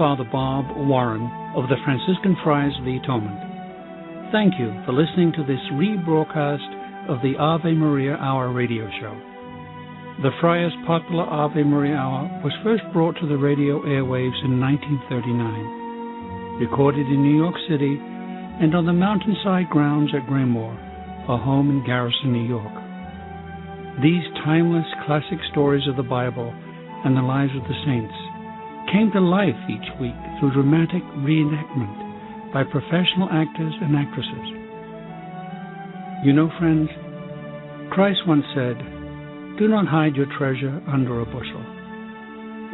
Father Bob Warren of the Franciscan Friars of the Atonement. Thank you for listening to this rebroadcast of the Ave Maria Hour radio show. The Friars' popular Ave Maria Hour was first brought to the radio airwaves in 1939, recorded in New York City and on the mountainside grounds at Graymoor, a home in Garrison, New York. These timeless classic stories of the Bible and the lives of the saints came to life each week through dramatic reenactment by professional actors and actresses. You know, friends, Christ once said, "Do not hide your treasure under a bushel."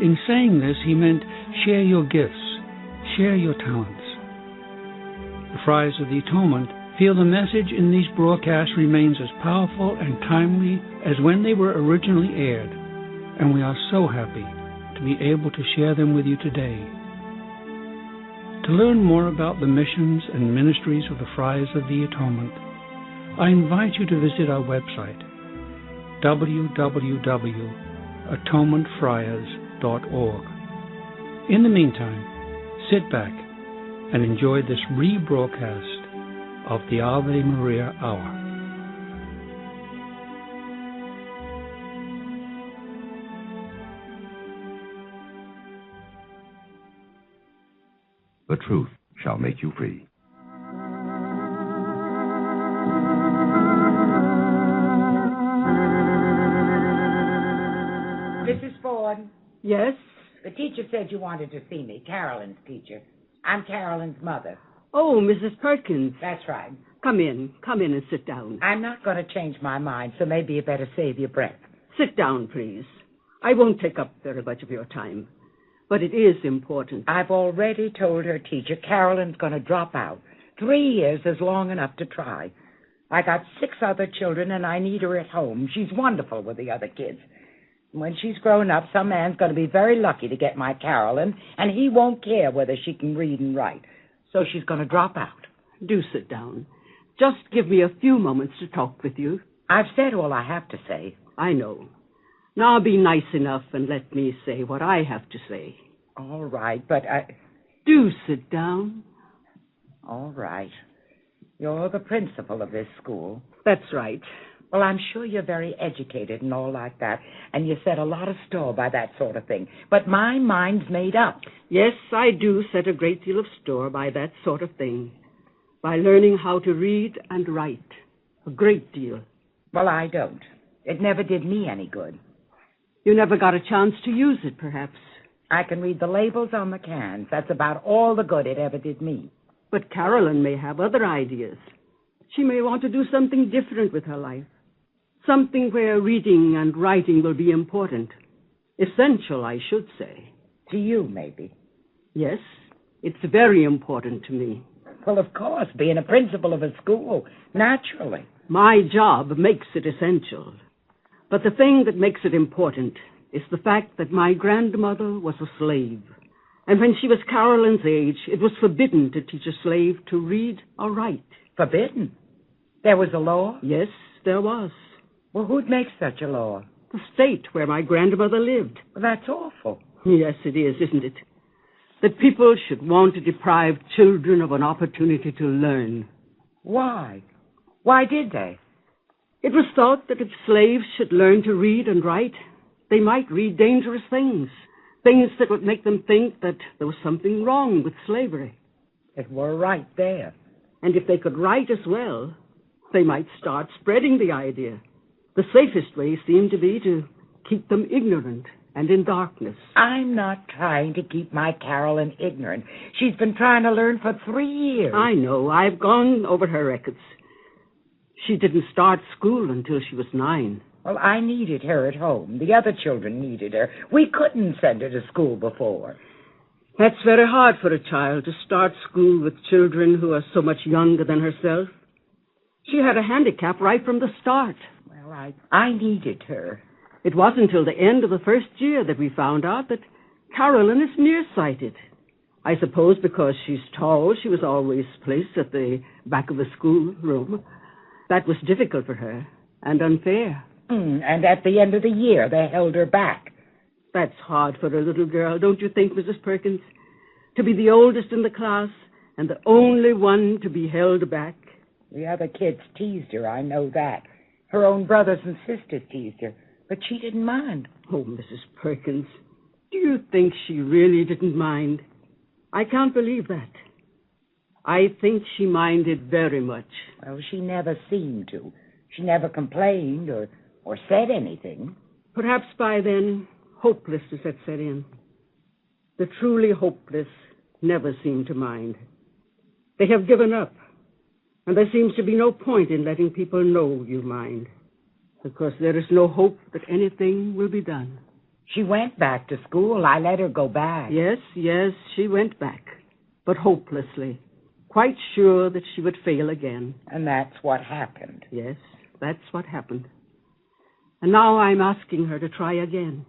In saying this, he meant share your gifts, share your talents. The Friars of the Atonement feel the message in these broadcasts remains as powerful and timely as when they were originally aired, and we are so happy to be able to share them with you today. To learn more about the missions and ministries of the Friars of the Atonement, I invite you to visit our website, www.atonementfriars.org. In the meantime, sit back and enjoy this rebroadcast of the Ave Maria Hour. The truth shall make you free. Mrs. Ford? Yes? The teacher said you wanted to see me, Carolyn's teacher. I'm Carolyn's mother. Oh, Mrs. Perkins. That's right. Come in and sit down. I'm not going to change my mind, so maybe you better save your breath. Sit down, please. I won't take up very much of your time, but it is important. I've already told her teacher Carolyn's going to drop out. 3 years is long enough to try. I got 6 other children, and I need her at home. She's wonderful with the other kids. When she's grown up, some man's going to be very lucky to get my Carolyn, and he won't care whether she can read and write. So she's going to drop out. Do sit down. Just give me a few moments to talk with you. I've said all I have to say. I know. Now be nice enough and let me say what I have to say. All right, but Do sit down. All right. You're the principal of this school. That's right. Well, I'm sure you're very educated and all like that, and you set a lot of store by that sort of thing. But my mind's made up. Yes, I do set a great deal of store by that sort of thing. By learning how to read and write. A great deal. Well, I don't. It never did me any good. You never got a chance to use it, perhaps. I can read the labels on the cans. That's about all the good it ever did me. But Carolyn may have other ideas. She may want to do something different with her life. Something where reading and writing will be important. Essential, I should say. To you, maybe. Yes, it's very important to me. Well, of course, being a principal of a school, naturally. My job makes it essential. But the thing that makes it important is the fact that my grandmother was a slave. And when she was Carolyn's age, it was forbidden to teach a slave to read or write. Forbidden? There was a law? Yes, there was. Well, who'd make such a law? The state where my grandmother lived. Well, that's awful. Yes, it is, isn't it? That people should want to deprive children of an opportunity to learn. Why? Why did they? It was thought that if slaves should learn to read and write, they might read dangerous things. Things that would make them think that there was something wrong with slavery. It were right there. And if they could write as well, they might start spreading the idea. The safest way seemed to be to keep them ignorant and in darkness. I'm not trying to keep my Carolyn ignorant. She's been trying to learn for 3 years. I know. I've gone over her records. She didn't start school until she was 9. Well, I needed her at home. The other children needed her. We couldn't send her to school before. That's very hard for a child to start school with children who are so much younger than herself. She had a handicap right from the start. Well, I needed her. It wasn't until the end of the first year that we found out that Carolyn is nearsighted. I suppose because she's tall, she was always placed at the back of the schoolroom. That was difficult for her and unfair. And at the end of the year, they held her back. That's hard for a little girl, don't you think, Mrs. Perkins? To be the oldest in the class and the only one to be held back. The other kids teased her, I know that. Her own brothers and sisters teased her, but she didn't mind. Oh, Mrs. Perkins, do you think she really didn't mind? I can't believe that. I think she minded very much. Well, she never seemed to. She never complained or said anything. Perhaps by then, hopelessness had set in. The truly hopeless never seem to mind. They have given up, and there seems to be no point in letting people know you mind, because there is no hope that anything will be done. She went back to school. I let her go back. Yes, she went back, but hopelessly, quite sure that she would fail again. And that's what happened. Yes, that's what happened. And now I'm asking her to try again.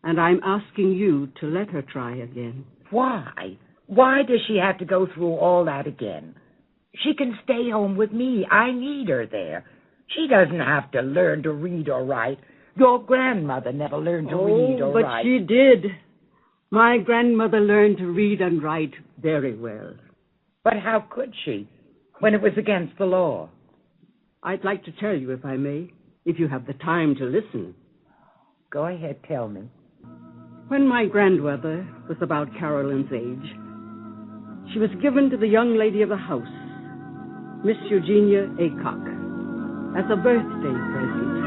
And I'm asking you to let her try again. Why? Why does she have to go through all that again? She can stay home with me. I need her there. She doesn't have to learn to read or write. Your grandmother never learned to read or but write. She did. My grandmother learned to read and write very well. But how could she, when it was against the law? I'd like to tell you, if I may, if you have the time to listen. Go ahead, tell me. When my grandmother was about Carolyn's age, she was given to the young lady of the house, Miss Eugenia Aycock, as a birthday present.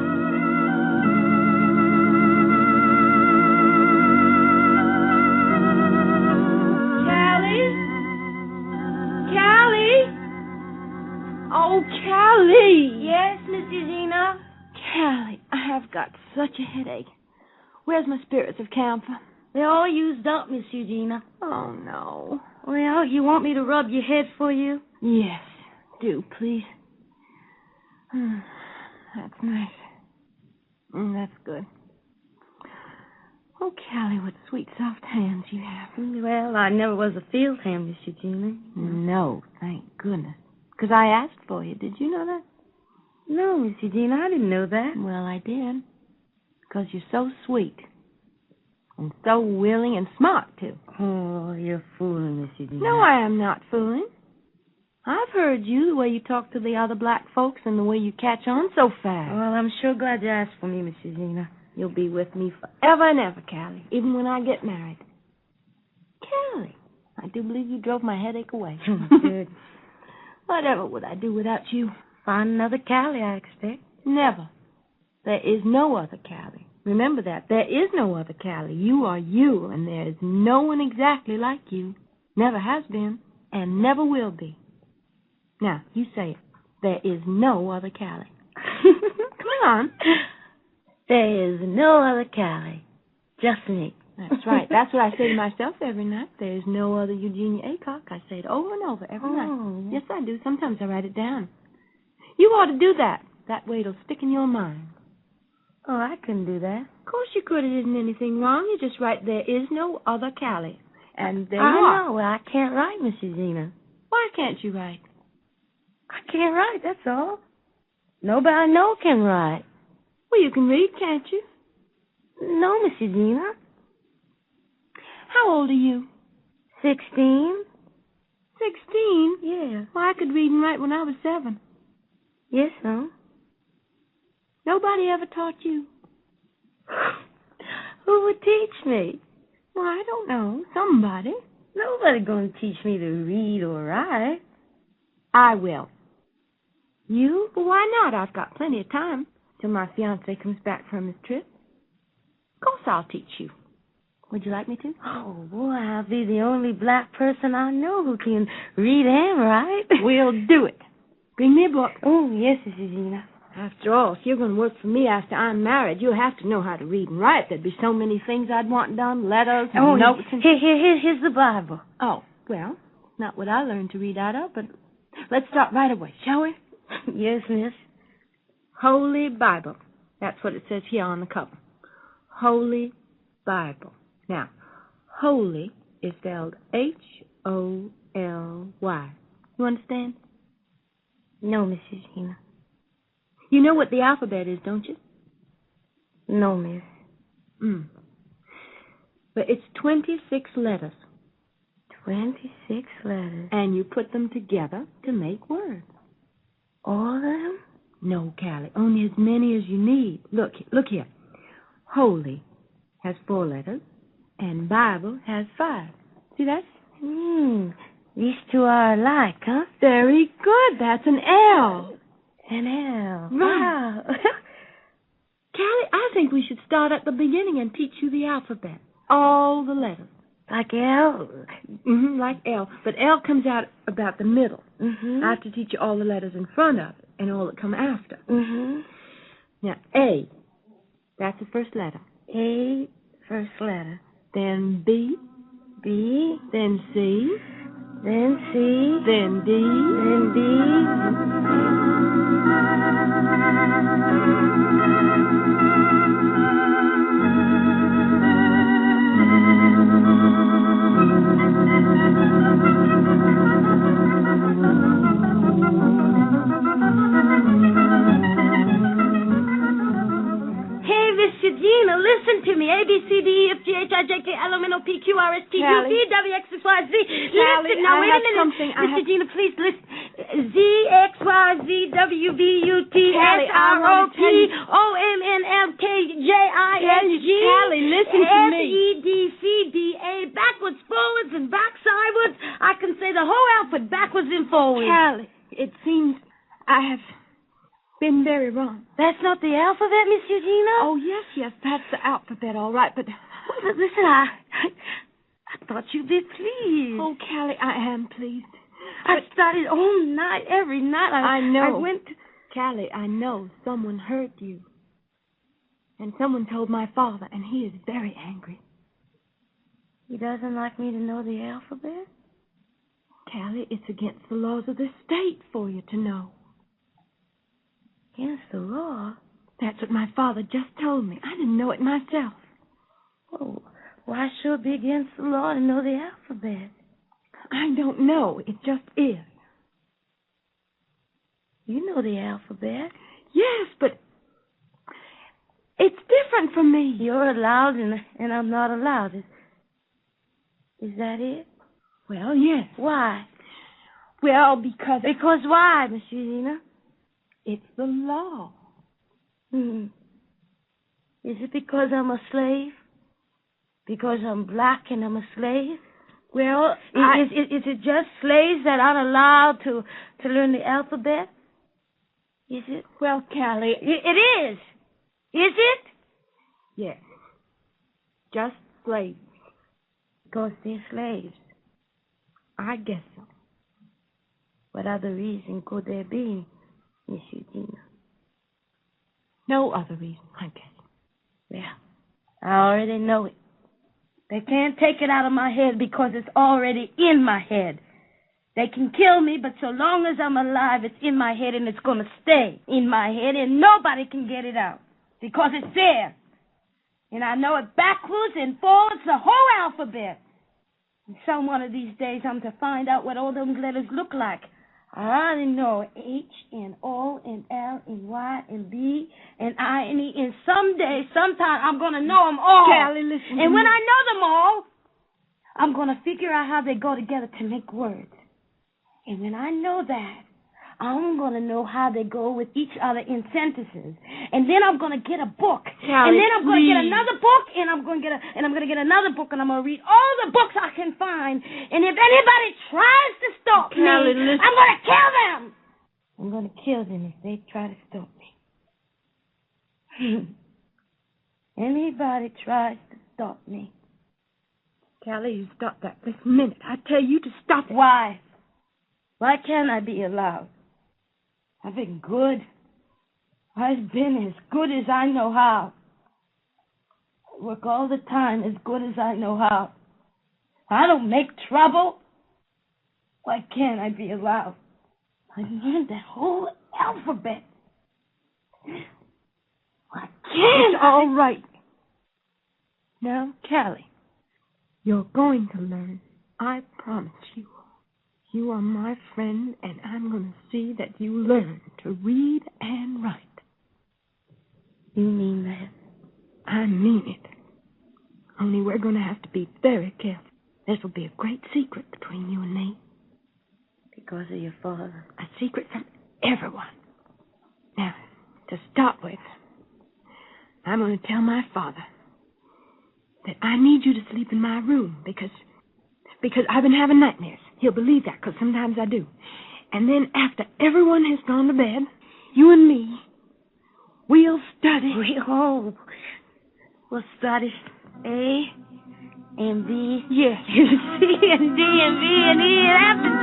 Oh, Callie! Yes, Miss Eugenia? Callie, I have got such a headache. Where's my spirits of camphor? They're all used up, Miss Eugenia. Oh, no. Well, you want me to rub your head for you? Yes, do, please. That's nice. That's good. Oh, Callie, what sweet, soft hands you have. Well, I never was a field hand, Miss Eugenia. No, thank goodness. Because I asked for you. Did you know that? No, Miss Eugenia, I didn't know that. Well, I did. Because you're so sweet. And so willing and smart, too. Oh, you're fooling, Miss Eugenia. No, I am not fooling. I've heard you, the way you talk to the other black folks and the way you catch on so fast. Well, I'm sure glad you asked for me, Miss Eugenia. You'll be with me forever and ever, Callie, even when I get married. Callie, I do believe you drove my headache away. Good. Whatever would I do without you? Find another Callie, I expect. Never. There is no other Callie. Remember that. There is no other Callie. You are you, and there is no one exactly like you. Never has been, and never will be. Now, you say it. There is no other Callie. Come on. There is no other Callie. Just me. That's right. That's what I say to myself every night. There is no other Eugenia Aycock. I say it over and over every night. Yes, I do. Sometimes I write it down. You ought to do that. That way it'll stick in your mind. Oh, I couldn't do that. Of course you could. It isn't anything wrong. You just write, there is no other Callie. And there you are. I know. I can't write, Miss Eugenia. Why can't you write? I can't write, that's all. Nobody I know can write. Well, you can read, can't you? No, Miss Eugenia. How old are you? 16. 16? Yeah. Well, I could read and write when I was 7. Yes, no. Nobody ever taught you? Who would teach me? Well, I don't know. Somebody. Nobody's going to teach me to read or write. I will. You? Well, why not? I've got plenty of time till my fiancé comes back from his trip. Of course I'll teach you. Would you like me to? Oh, boy, I'll be the only black person I know who can read and write. We'll do it. Bring me a book. Oh, yes, Miss Eugenia. After all, if you're going to work for me after I'm married, you'll have to know how to read and write. There'd be so many things I'd want done, letters and notes. And... Here's the Bible. Oh, well, not what I learned to read out of, but let's start right away, shall we? Yes, miss. Holy Bible. That's what it says here on the cover. Holy Bible. Now, holy is spelled Holy. You understand? No, Miss Eugenia. You know what the alphabet is, don't you? No, miss. But it's 26 letters. 26 letters. And you put them together to make words. All of them? No, Callie, only as many as you need. Look here. Holy has 4 letters, and Bible has 5. See that? These two are alike, huh? Very good. That's an L. An L. Right. Wow. Callie, I think we should start at the beginning and teach you the alphabet. All the letters. Like L? Like L. But L comes out about the middle. Mm-hmm. I have to teach you all the letters in front of it and all that come after. Mm-hmm. Now, A. That's the first letter. A, first letter. Then B. B. Then C. Then C. Then D. Then D. Gina, listen to me. A, B, C, D, E, F, G, H, I, J, K, L, M, N, O, P, Q, R, S, T, U, V, W, X, Y, Z. Listen, now wait a minute. Mr. Gina, please listen. Z, X, Y, Z, W, V, U, T, S, R, O, P, O, M, N, L, K, J, I, N, G, Callie, listen to S, me. E, D, C, D, A, backwards, forwards, and back sideways. I can say the whole alphabet backwards and forwards. Callie, it seems I have been very wrong. That's not the alphabet, Miss Eugenia? Oh, yes, that's the alphabet, all right, but... Well, listen, I thought you'd be pleased. Oh, Callie, I am pleased. I studied all night, every night. I know. I went to... Callie, I know someone hurt you. And someone told my father, and he is very angry. He doesn't like me to know the alphabet? Callie, it's against the laws of the state for you to know. Against the law? That's what my father just told me. I didn't know it myself. Oh, why should it be against the law to know the alphabet? I don't know. It just is. You know the alphabet. Yes, but it's different from me. You're allowed and I'm not allowed. Is that it? Well, yes. Why? Well, because... Because why, Miss Eugenia? It's the law. Is it because I'm a slave? Because I'm black and I'm a slave? Well, is it just slaves that aren't allowed to learn the alphabet? Is it? Well, Callie... It is. Is it? Yes. Just slaves. Because they're slaves. I guess so. What other reason could there be, Miss Eugenia? No other reason, I guess. Yeah, I already know it. They can't take it out of my head because it's already in my head. They can kill me, but so long as I'm alive, it's in my head and it's going to stay in my head and nobody can get it out because it's there. And I know it backwards and forwards, the whole alphabet. And some one of these days I'm to find out what all those letters look like. I already know H and O and L and Y and B and I and E. And someday, sometime, I'm going to know them all. Callie, listen. And when I know them all, I'm going to figure out how they go together to make words. And when I know that, I'm going to know how they go with each other in sentences. And then I'm going to get a book. Callie, and then I'm going to get please. another book, and I'm going to get another book, and I'm going to read all the books I can find. And if anybody tries to stop me, Callie, listen. I'm going to kill them. I'm going to kill them if they try to stop me. Anybody tries to stop me. Callie, you stop that this minute. I tell you to stop it. Why? Why can't I be allowed? I've been good. I've been as good as I know how. I work all the time as good as I know how. I don't make trouble. Why can't I be allowed? I learned that whole alphabet. Why can't It's all right. Now, Callie, you're going to learn. I promise you. You are my friend, and I'm going to see that you learn to read and write. You mean that? I mean it. Only we're going to have to be very careful. This will be a great secret between you and me. Because of your father. A secret from everyone. Now, to start with, I'm going to tell my father that I need you to sleep in my room because I've been having nightmares. He'll believe that because sometimes I do. And then after everyone has gone to bed, you and me, we'll study. We'll study A and B. Yes. C and D and B and E and F and G.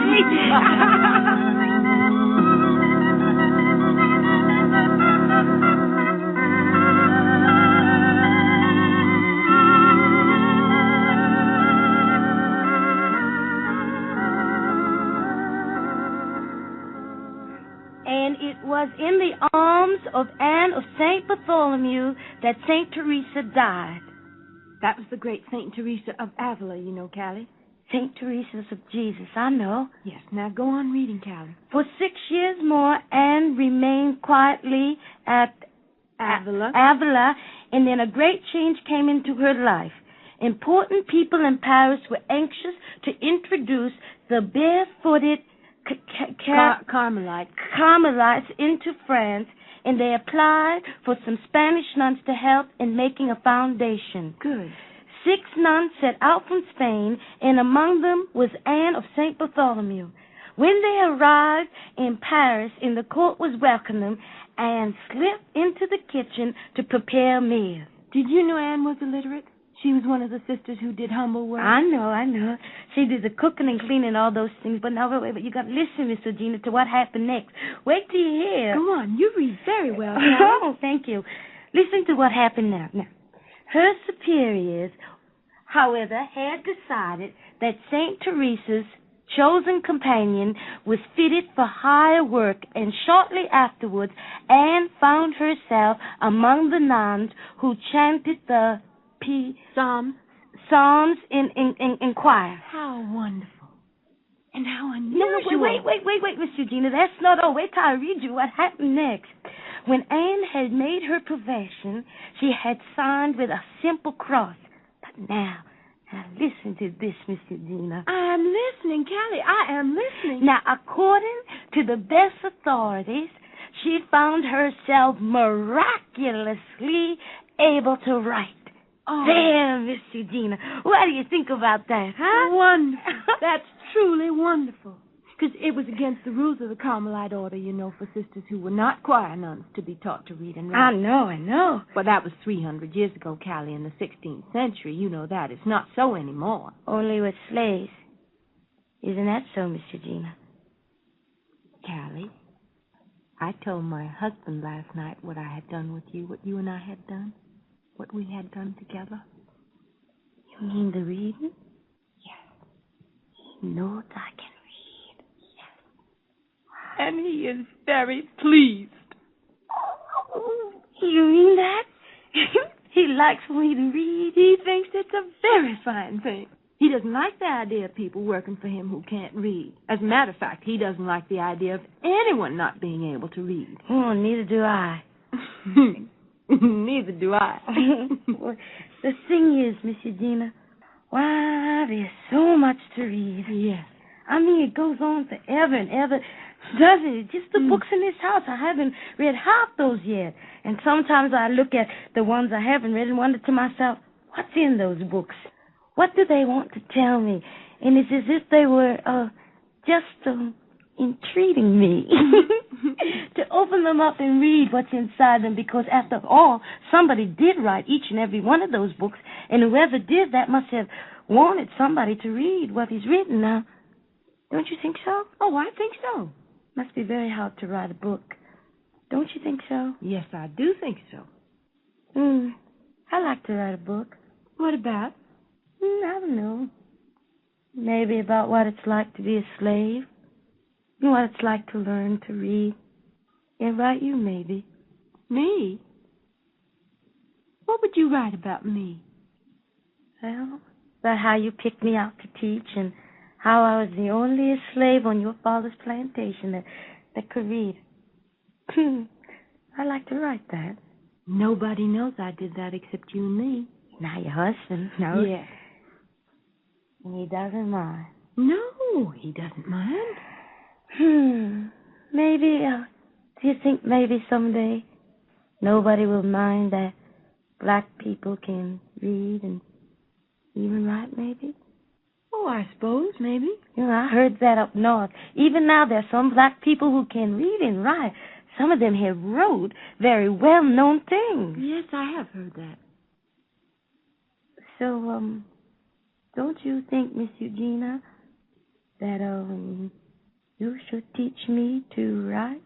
And it was in the arms of Anne of St. Bartholomew that St. Teresa died. That was the great St. Teresa of Avila, you know, Callie. St. Teresa's of Jesus, I know. Yes, now go on reading, Callie. For 6 years more, Anne remained quietly at Avila, and then a great change came into her life. Important people in Paris were anxious to introduce the barefooted Carmelites into France, and they applied for some Spanish nuns to help in making a foundation. Good. 6 nuns set out from Spain, and among them was Anne of St. Bartholomew. When they arrived in Paris and the court was welcoming them, Anne slipped into the kitchen to prepare meals. Did you know Anne was illiterate? She was one of the sisters who did humble work. I know. She did the cooking and cleaning, all those things. But now, wait, you got to listen, Miss Regina, to what happened next. Wait till you hear. Go on. You read very well, Oh, thank you. Listen to what happened now. Her superiors, however, had decided that St. Teresa's chosen companion was fitted for higher work, and shortly afterwards, Anne found herself among the nuns who chanted the Psalms in choir. How wonderful. And how unusual. No, wait, Miss Regina. That's not all. Wait till I read you what happened next. When Anne had made her profession, she had signed with a simple cross. But now listen to this, Miss Regina. I am listening, Callie. I am listening. Now, according to the best authorities, she found herself miraculously able to write. Oh. There, Miss Regina. What do you think about that, huh? Wonderful. That's truly wonderful. Because it was against the rules of the Carmelite order, you know, for sisters who were not choir nuns to be taught to read and write. I know. But that was 300 years ago, Callie, in the 16th century. You know that. It's not so anymore. Only with slaves. Isn't that so, Miss Regina? Callie, I told my husband last night what I had done with you, what you and I had done. What we had done together. You mean the reading? Yes. He knows I can read. Yes. And he is very pleased. Oh, you mean that? He likes me to read. He thinks it's a very fine thing. He doesn't like the idea of people working for him who can't read. As a matter of fact, he doesn't like the idea of anyone not being able to read. Oh, neither do I. Neither do I. Well, the thing is, Miss Regina, why, there's so much to read. Yes. I mean, it goes on forever and ever, doesn't it? Just the books in this house. I haven't read half those yet. And sometimes I look at the ones I haven't read and wonder to myself, what's in those books? What do they want to tell me? And it's as if they were just entreating me to open them up and read what's inside them, because after all, somebody did write each and every one of those books, and whoever did that must have wanted somebody to read what he's written. Now, don't you think so? Oh, I think so. Must be very hard to write a book. Don't you think so? Yes, I do think so. I like to write a book. What about? I don't know. Maybe about what it's like to be a slave. What it's like to learn to read. And write you, maybe. Me? What would you write about me? Well, about how you picked me out to teach, and how I was the only slave on your father's plantation that could read. I like to write that. Nobody knows I did that except you and me. Now your husband knows. Yes. He doesn't mind. No, he doesn't mind. Maybe, do you think maybe someday nobody will mind that black people can read and even write, maybe? Oh, I suppose, maybe. You know, I heard that up north. Even now there's some black people who can read and write. Some of them have wrote very well-known things. Yes, I have heard that. So, don't you think, Miss Eugenia, that, you should teach me to write?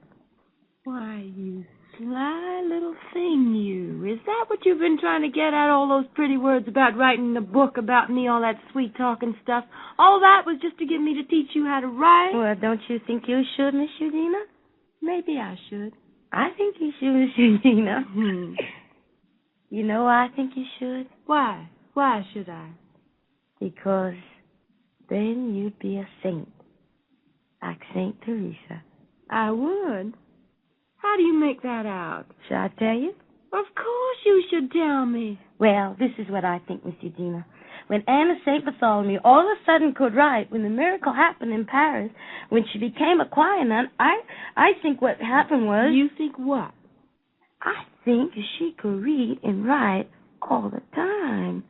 Why, you sly little thing, you. Is that what you've been trying to get at, all those pretty words about writing a book about me, all that sweet-talking stuff? All that was just to get me to teach you how to write? Well, don't you think you should, Miss Eugenia? Maybe I should. I think you should, Miss Eugenia. You know why I think you should? Why? Why should I? Because then you'd be a saint, like Saint Teresa. I would. How do you make that out? Shall I tell you? Of course you should tell me. Well, this is what I think, Miss Eugenia. When Anne of St. Bartholomew all of a sudden could write, when the miracle happened in Paris, when she became a choir nun, I think what happened was... You think what? I think she could read and write all the time.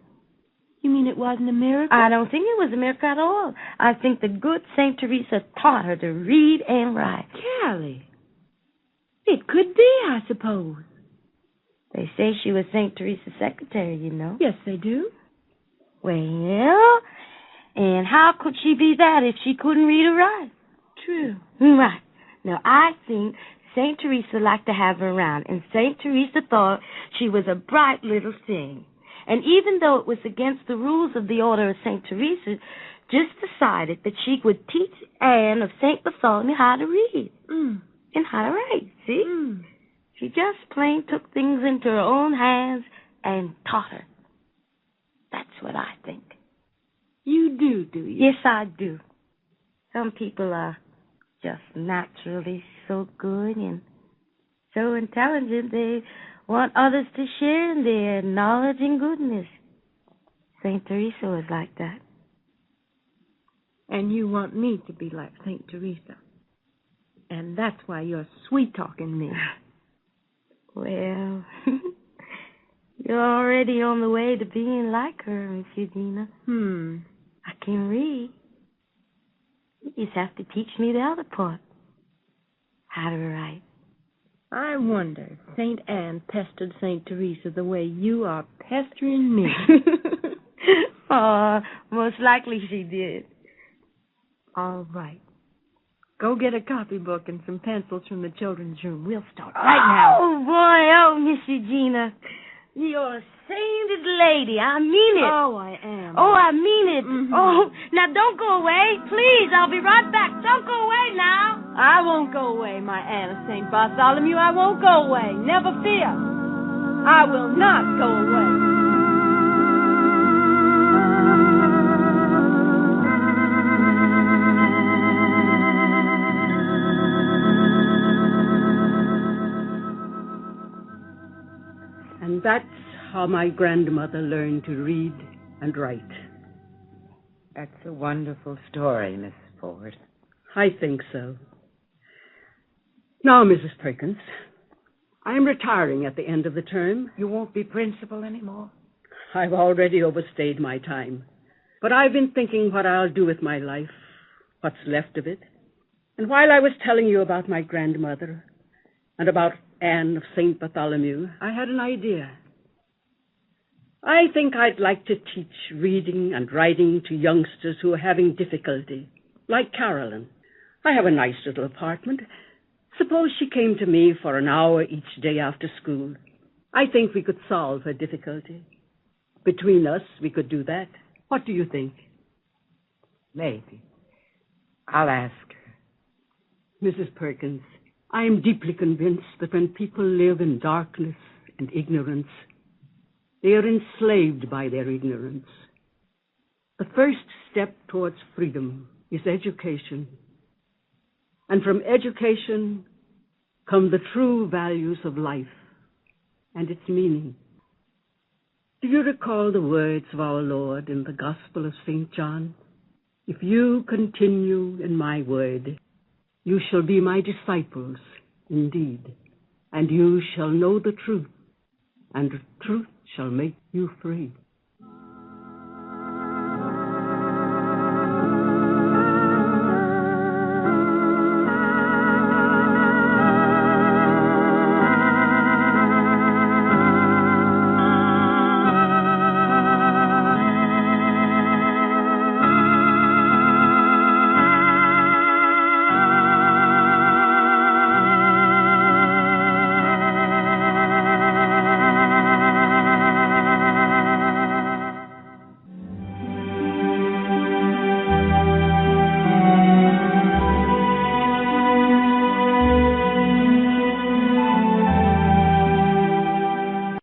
You mean it wasn't a miracle? I don't think it was a miracle at all. I think the good St. Teresa taught her to read and write. Callie, it could be, I suppose. They say she was St. Teresa's secretary, you know. Yes, they do. Well, and how could she be that if she couldn't read or write? True. Right. Now, I think St. Teresa liked to have her around, and St. Teresa thought she was a bright little thing. And even though it was against the rules of the Order of St. Teresa, just decided that she would teach Anne of St. Bartholomew how to read and how to write, see? She just plain took things into her own hands and taught her. That's what I think. You do you? Yes, I do. Some people are just naturally so good and so intelligent they want others to share in their knowledge and goodness. St. Teresa was like that. And you want me to be like St. Teresa. And that's why you're sweet-talking me. Well, you're already on the way to being like her, Miss Eugenia. I can read. You just have to teach me the other part. How to write. I wonder if St. Anne pestered St. Teresa the way you are pestering me. Oh, most likely she did. All right. Go get a copybook and some pencils from the children's room. We'll start right now. Oh, boy. Oh, Miss Eugenia. You're a sainted lady. I mean it. Oh, I am. Oh, I mean it. Oh, now don't go away. Please, I'll be right back. Don't go away now. I won't go away, my Anne of St. Bartholomew. I won't go away. Never fear. I will not go away. And that's how my grandmother learned to read and write. That's a wonderful story, Miss Ford. I think so. Now, Mrs. Perkins, I am retiring at the end of the term. You won't be principal anymore? I've already overstayed my time. But I've been thinking what I'll do with my life, what's left of it. And while I was telling you about my grandmother and about Anne of St. Bartholomew, I had an idea. I think I'd like to teach reading and writing to youngsters who are having difficulty, like Carolyn. I have a nice little apartment. Suppose she came to me for an hour each day after school. I think we could solve her difficulty. Between us, we could do that. What do you think? Maybe. I'll ask her. Mrs. Perkins, I am deeply convinced that when people live in darkness and ignorance, they are enslaved by their ignorance. The first step towards freedom is education. And from education come the true values of life and its meaning. Do you recall the words of our Lord in the Gospel of St. John? If you continue in my word, you shall be my disciples indeed, and you shall know the truth, and the truth shall make you free.